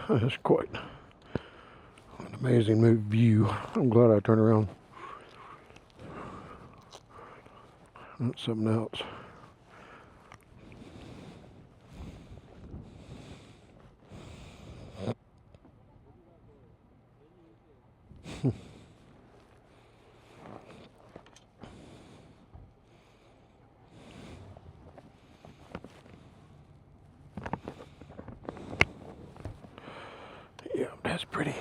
That's quite an amazing view. I'm glad I turned around. That's something else. Yeah, that's pretty.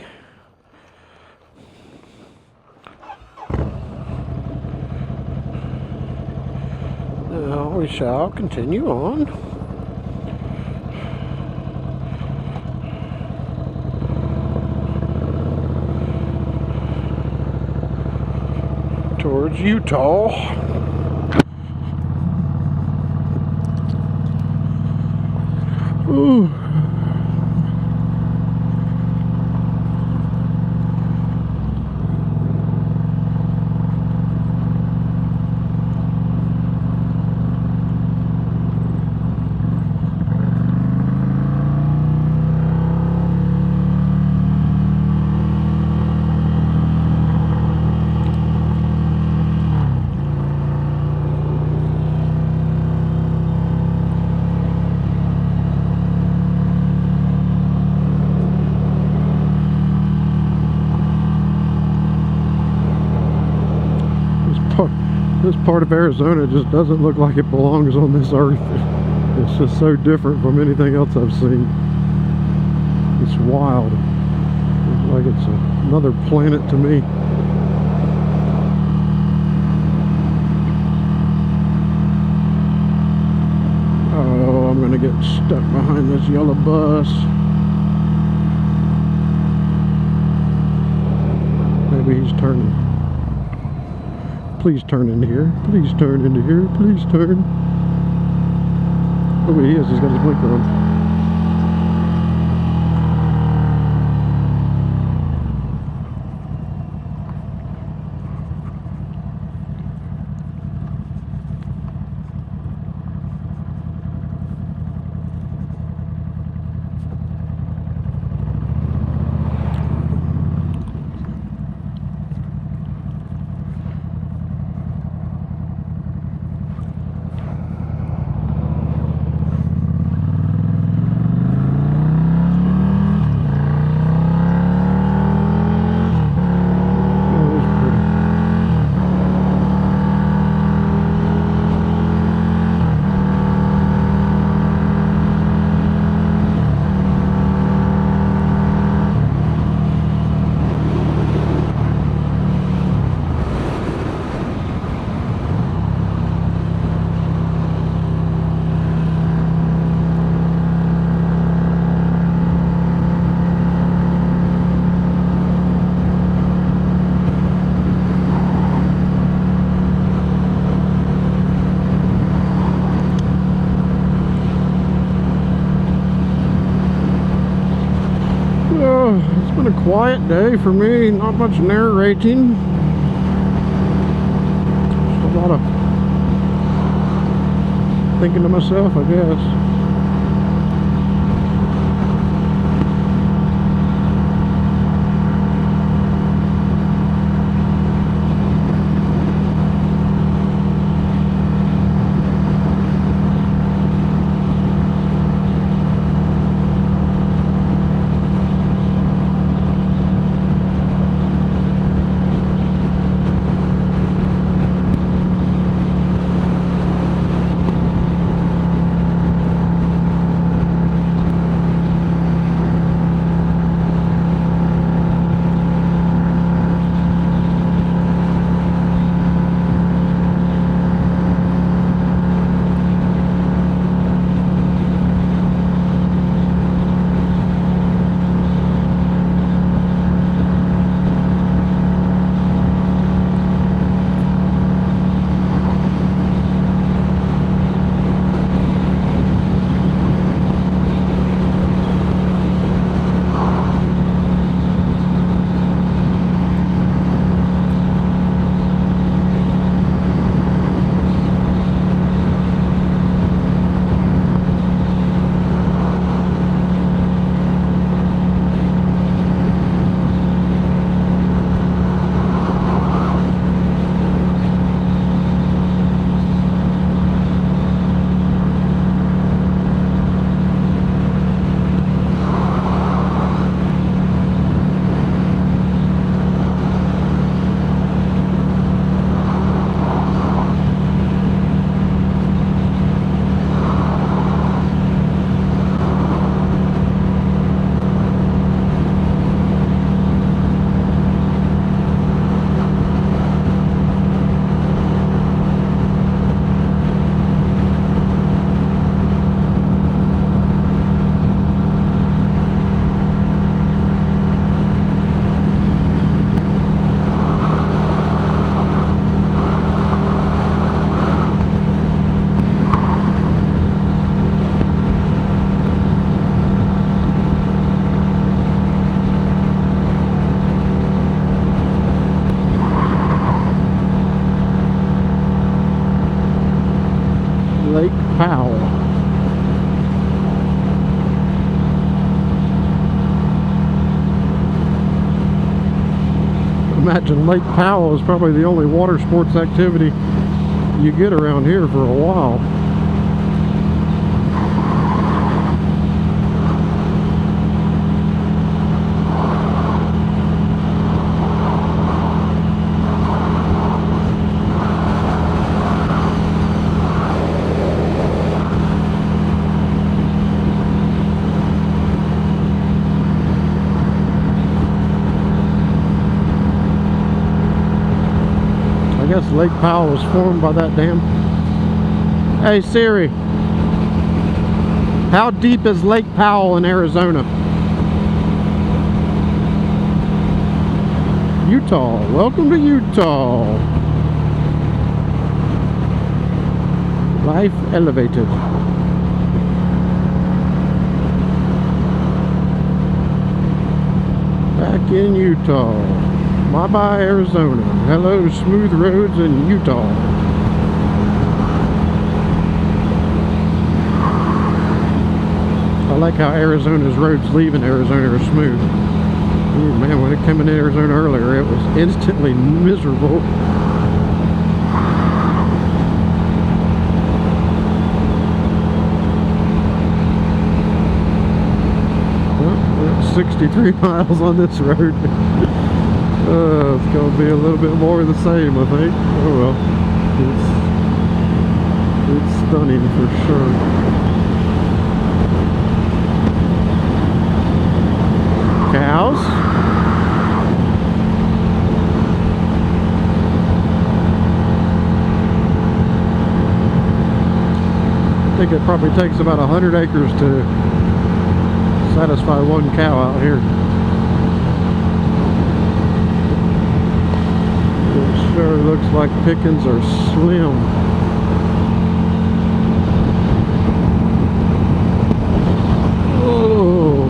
Now we shall continue on. Towards Utah. Ooh. This part of Arizona just doesn't look like it belongs on this earth. It's just so different from anything else I've seen. It's wild. It's like it's another planet to me. Oh, I'm gonna get stuck behind this yellow bus. Maybe he's turning. Please turn into here. Please turn into here. Please turn. Oh, he is. He's got his blinker on. It's been a quiet day for me, not much narrating. Just a lot of thinking to myself, I guess. imagine Lake Powell is probably the only water sports activity you get around here for a while. I guess Lake Powell was formed by that dam. Hey Siri, how deep is Lake Powell in Arizona? Utah. Welcome to Utah. Life elevated. Back in Utah. Bye-bye Arizona. Hello smooth roads in Utah. I like how Arizona's roads leaving Arizona are smooth. Ooh, man, when it came in Arizona earlier, it was instantly miserable. Well, we're at 63 miles on this road. It's going to be a little bit more of the same, I think. Oh well. It's stunning for sure. Cows. I think it probably takes about 100 acres to satisfy one cow out here. Sure looks like pickings are slim. Oh.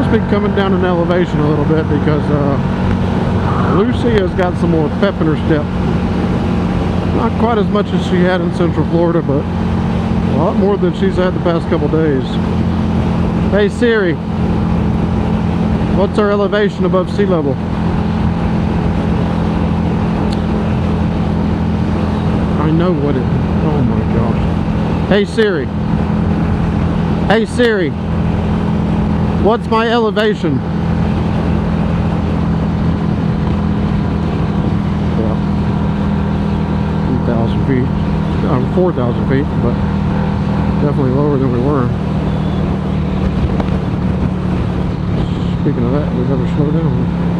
must be coming down in elevation a little bit because Lucy has got some more pep in her step. Not quite as much as she had in Central Florida, but a lot more than she's had the past couple days. Hey Siri, what's our elevation above sea level? I know what it, oh my gosh. Hey Siri. Hey Siri, what's my elevation? Well, 2,000 feet, 4,000 feet, but definitely lower than we were. Speaking of that, we better slow down.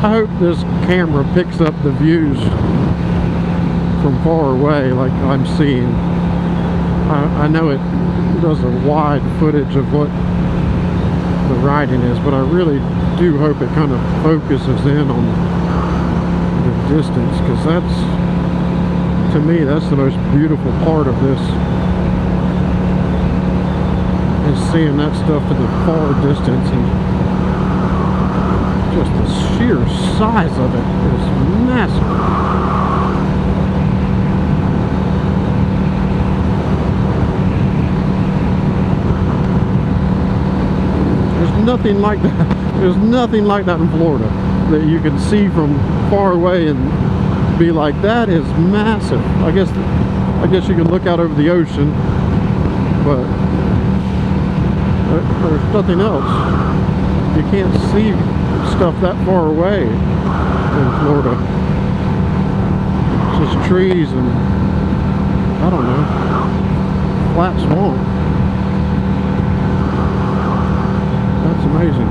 I hope this camera picks up the views from far away like I'm seeing. I know it does a wide footage of what the riding is, but I really do hope it kind of focuses in on the distance, because that's, to me, that's the most beautiful part of this, is seeing that stuff in the far distance, and just the sheer size of it is massive. There's nothing like that. There's nothing like that in Florida that you can see from far away and be like, that is massive. I guess you can look out over the ocean, but there's nothing else. You can't see stuff that far away in Florida. It's just trees and, I don't know, flat swamp. That's amazing.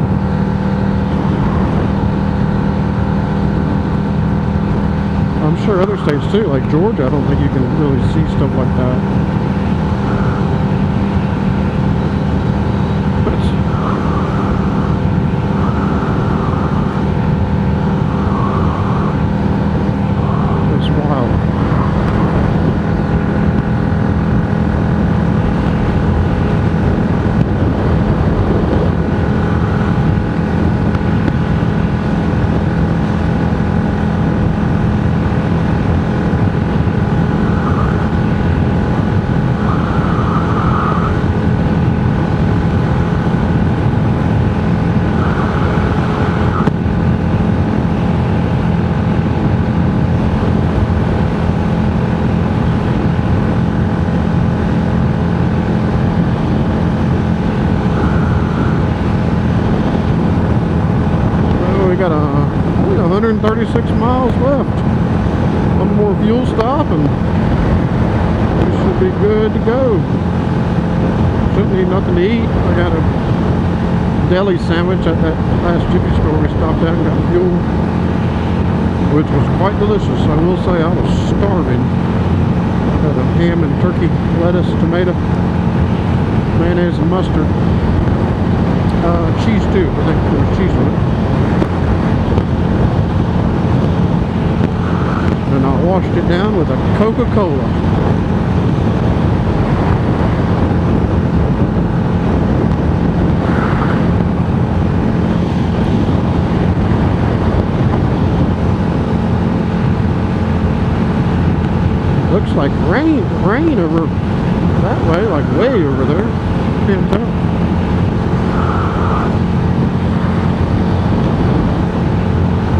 I'm sure other states too, like Georgia, I don't think you can really see stuff like that. Got 136 miles left. One more fuel stop and we should be good to go. Shouldn't need nothing to eat. I got a deli sandwich at that last Jiffy store we stopped at and got fuel, which was quite delicious. I will say I was starving. Got a ham and turkey, lettuce, tomato, mayonnaise and mustard. Cheese too. I think there was cheese on it. And I washed it down with a Coca-Cola. Looks like rain over that way, like way over there. Can't tell.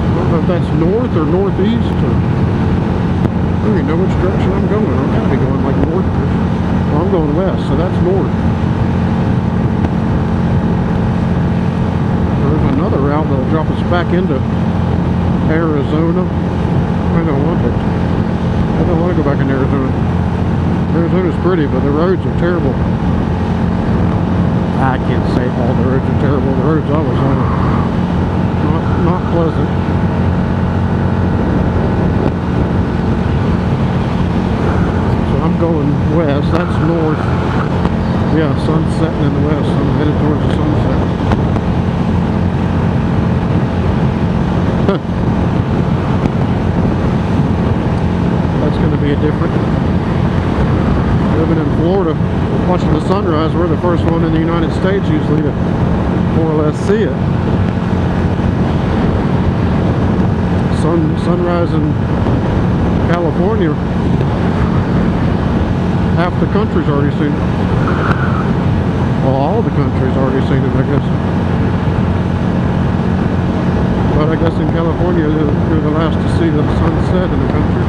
I don't know if that's north or northeast or I don't even know which direction I'm going. I'm gotta be going like north. Well, I'm going west, so that's north. There's another route that'll drop us back into Arizona. I don't want it. I don't want to go back in Arizona. Arizona's pretty, but the roads are terrible. I can't say all the roads are terrible. The roads I was on are not pleasant. So I'm going west. That's north. Yeah, sun's setting in the west. I'm headed towards the sunset. That's going to be a different. Living in Florida, watching the sunrise, we're the first one in the United States usually to more or less see it. Sunrise in California, half the country's already seen it. Well, all the country's already seen it, I guess. But I guess in California, they're the last to see the sunset in the country.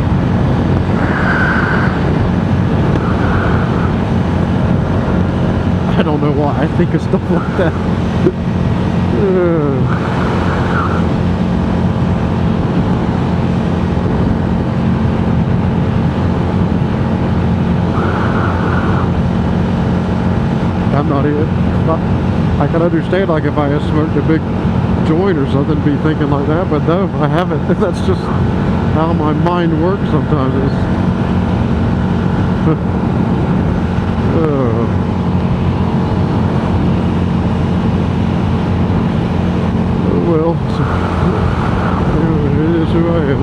I don't know why I think of stuff like that. I'm not even. I can understand, like, if I had smoked a big joint or something, be thinking like that, but no, I haven't. That's just how my mind works sometimes. Well, it is who I am.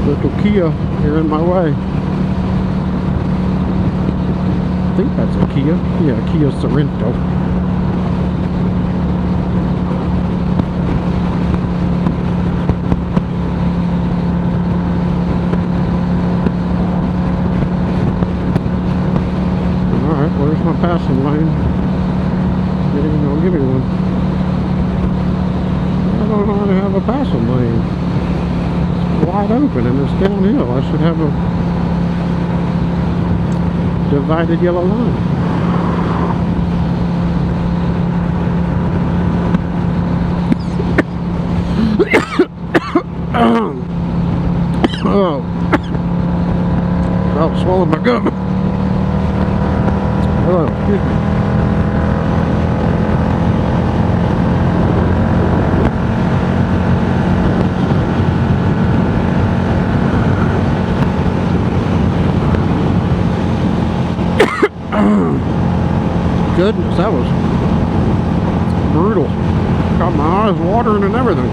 Little Kia here in my way. I think that's a Kia. Yeah, Kia Sorento. Alright, where's my passing lane? They ain't gonna give me one. I don't know how to have a passing lane. Wide open and it's downhill. I should have a divided yellow line. Oh, I swallowed my gum. Oh, excuse me. Goodness, that was brutal. Got my eyes watering and everything.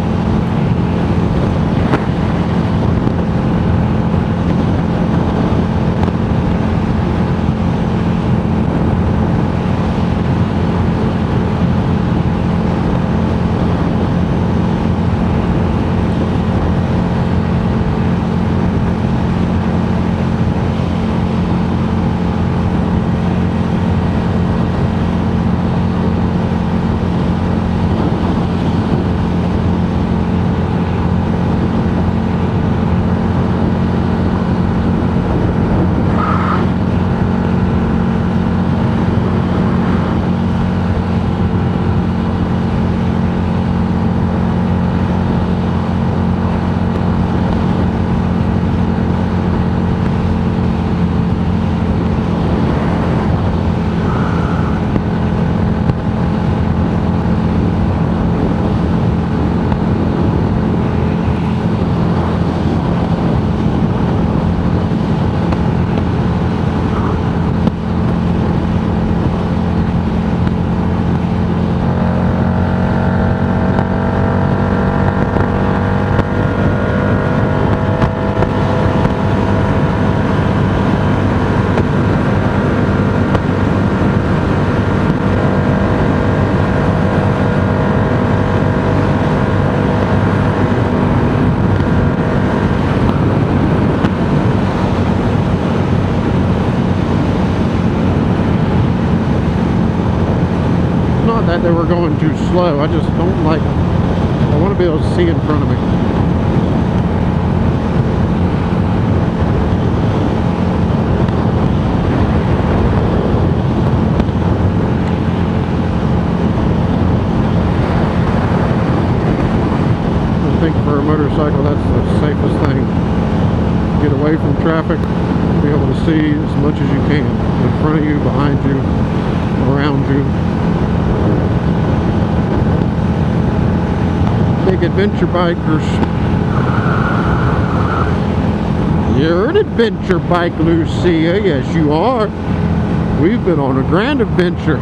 they were going too slow. I just don't like it. I want to be able to see in front of me. I think for a motorcycle, that's the safest thing. Get away from traffic, be able to see as much as you can. In front of you, behind you, around you. Big adventure bikers. You're an adventure bike, Lucia. Yes, you are. We've been on a grand adventure.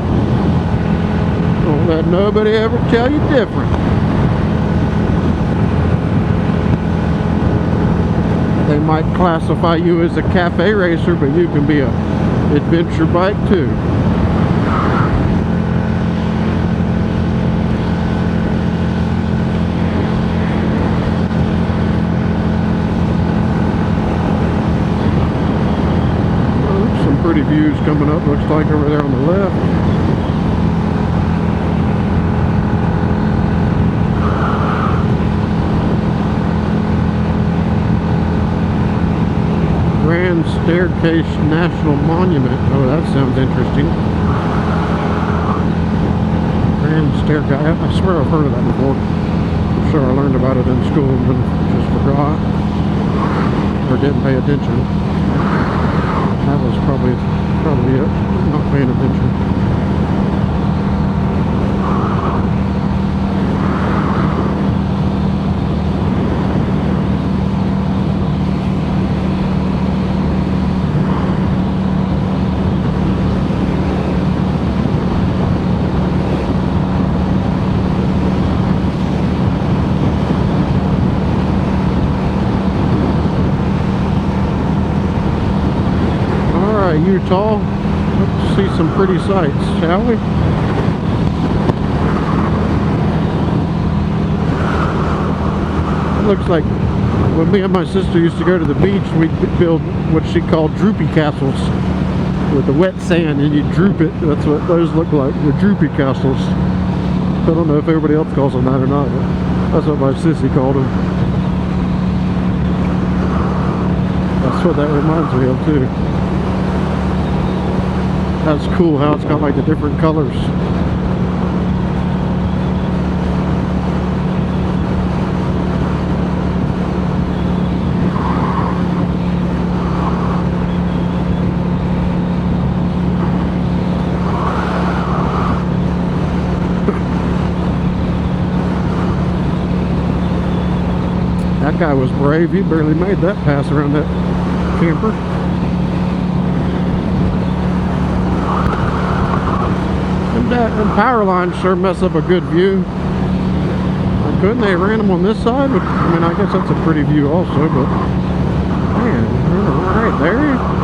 Don't let nobody ever tell you different. They might classify you as a cafe racer, but you can be a adventure bike too. Some pretty views coming up, looks like over there on the left. Grand Staircase National Monument. Oh, that sounds interesting. Grand Staircase. I swear I've heard of that before. I'm sure I learned about it in school and then just forgot. Or didn't pay attention. That was probably it. Not paying attention. Utah. Let's see some pretty sights, shall we? It looks like when me and my sister used to go to the beach, we'd build what she called droopy castles with the wet sand, and you droop it. That's what those look like, the droopy castles. I don't know if everybody else calls them that or not, but that's what my sissy called them. That's what that reminds me of too. That's cool how it's got like the different colors. That guy was brave. He barely made that pass around that camper. And power lines sure mess up a good view. Couldn't they ran them on this side? I mean, I guess that's a pretty view also, but man, right there.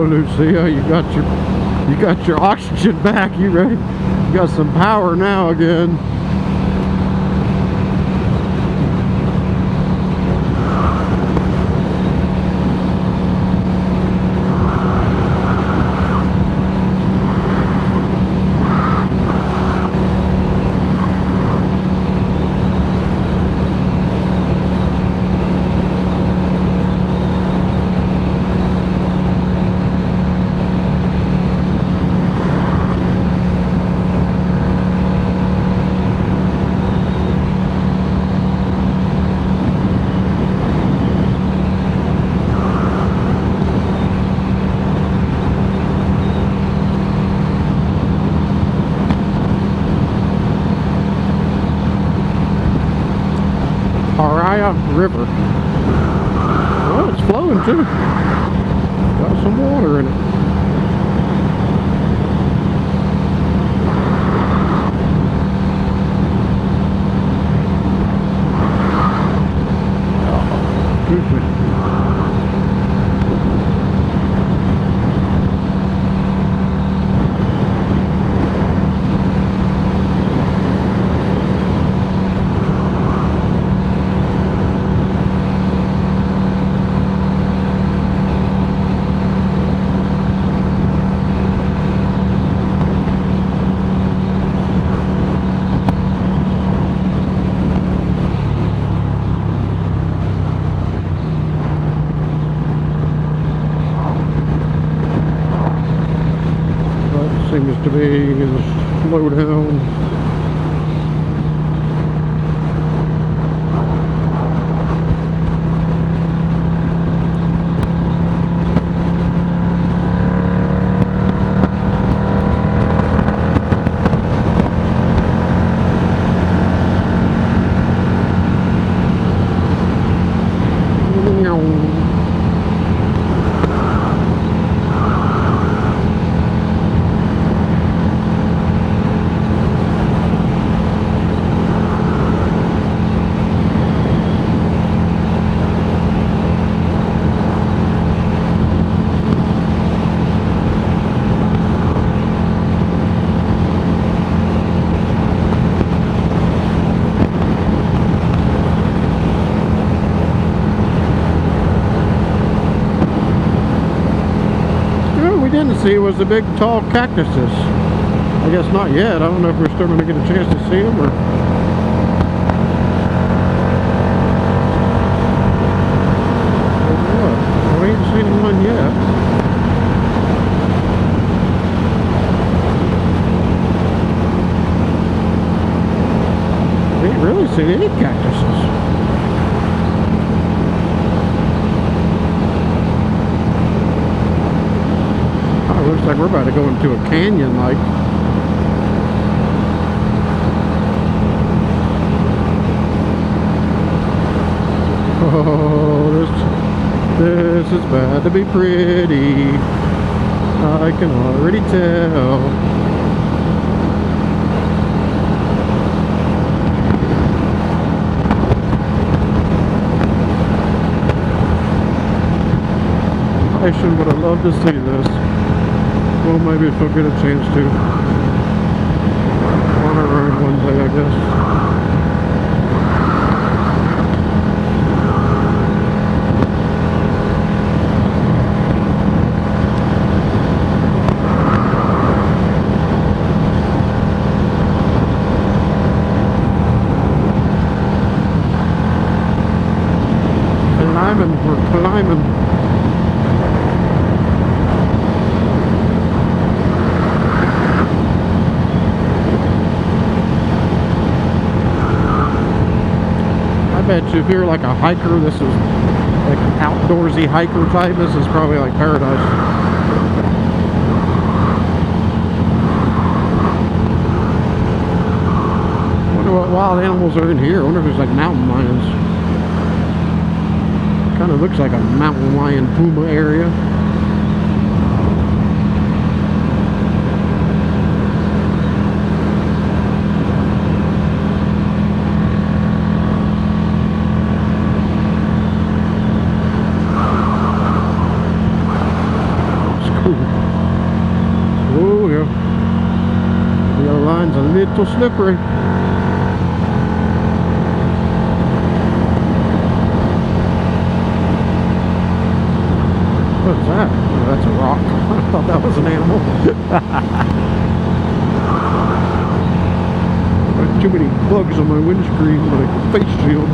Lucia, you got your oxygen back. You ready? You got some power now again. River. Oh, it's flowing too. Got some water in it. Oh, excuse me. seems to be the slowdown. See was the big tall cactuses. I guess not yet. I don't know if we're still going to get a chance to see them or. What? We ain't seen one yet. We ain't really seen any cactuses. Looks like we're about to go into a canyon like. Oh, this is bad to be pretty. I can already tell. I should would have loved to see this. Well, maybe if we'll get a chance to on our own one day, I guess. We're climbing. I bet you if you're like a hiker, this is like an outdoorsy hiker type, this is probably like paradise. I wonder what wild animals are in here. I wonder if there's like mountain lions. Kind of looks like a mountain lion puma area. Oh yeah, the yellow line's a little slippery. What is that? Oh, that's a rock. I thought that was an animal. There's too many bugs on my windscreen with a face shield.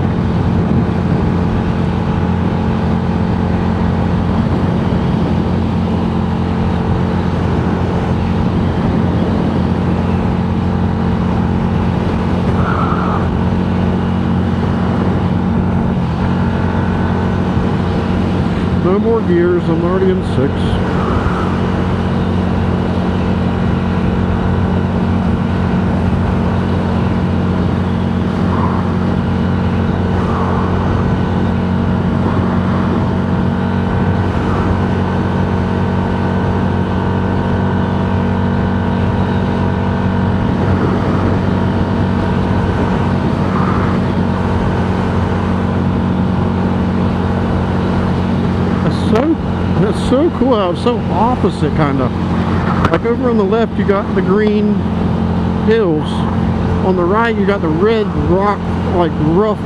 No more gears, I'm already in 6. That's so cool how it's so opposite, kind of. Like over on the left you got the green hills. On the right you got the red rock, like rough